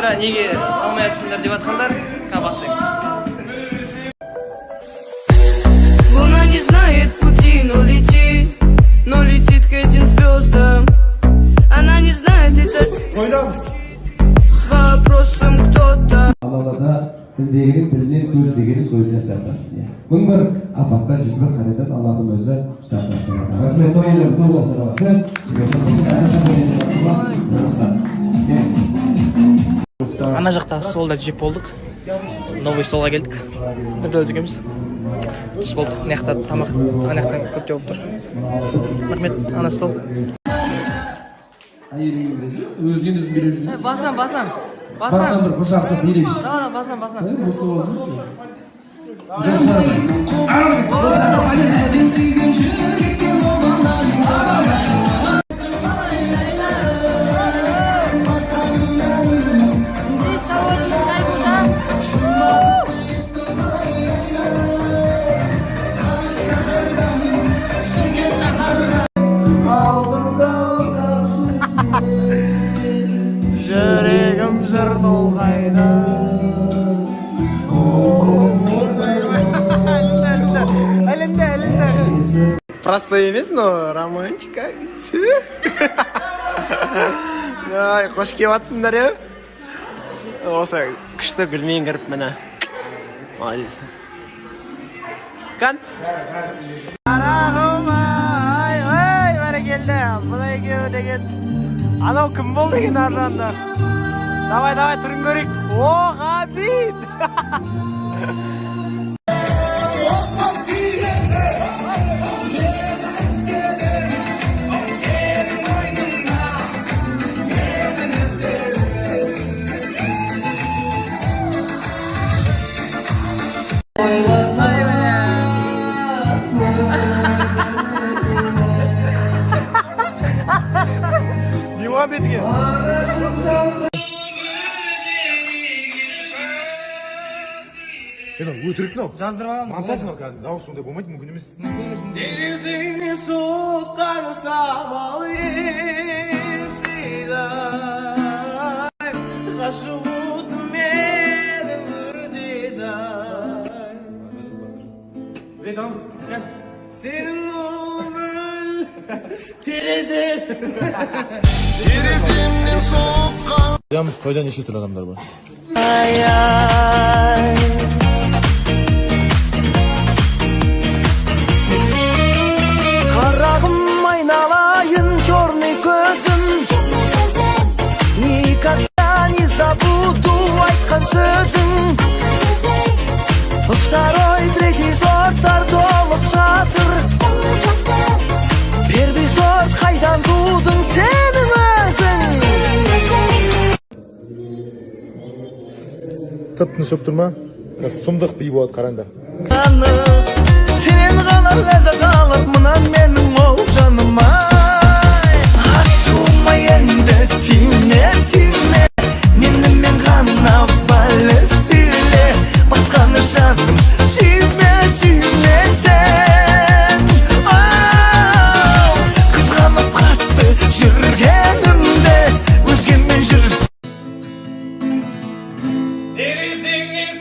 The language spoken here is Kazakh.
камера неге салмай жатсыңдар деп жатқандар, бастаймыз. Луна не знает пути, но летит к этим звездам. Она не знает это с вопросом кто-то. Дегенің білінен көз дегенің көзіне сақтасын. Мың бір апаттан жүзбір қарайдан Аллахым өзі сақтасын. Рахмет ойынлар тоғыл сұралады. Ана жақта столда жеп болдық. Новый столға келдік. Түрділі жүгеміз. Түс болды. Наяқта тамақ, анаяқтан көп жауып тұр. Рахмет, ана стол. Өзінен өзін бере жүрген. Басынан. Басынан бір жақсы берейші. Да, басынан. Мосқол болсын. Жүрегім жыр толғайды. Просто емес, но романтика. Қош келіп атсыңдар, е? Осы күшті гүлмен кіріп міне. Молодец. Кан? Қарағым ай, бәрекелді. Бұлай екеуі деген. Анау кім бол деген аржанда. Давай, түрін көрейік. О, Ғабит! Не Ғабит екен? Өтірік мынау. Жаздырып аламын. Монтажын ал кәдімгі. Дауыс сондай болмайды, мүмкін емес. Денізіңе соққан самал есідай, ғашық оттым мені өрдедай. Рет аламыз, кән. Сенің өмір Тереземнен соққан. Ямыз тойда неше түрлі адамдар бар? Қарағым айналайын черный көзім, никогда не забуду айтқан сөзің. Второй, третий сорттар толып жатыр. Первый сорт қайдан тудың сенің өзің. Тып-тыныш болып тұр ма? Сұмдық би болады, қараңдар. Сенен ғана ләззат алып мұнан менің ол жаным ай. Ашуыма енді тиме. Менімен ғана балыс биле. Басқаны жаным сүйме сен. Қызғанып қатты жүргенімде өзгемен жүрсің. Терезеңнен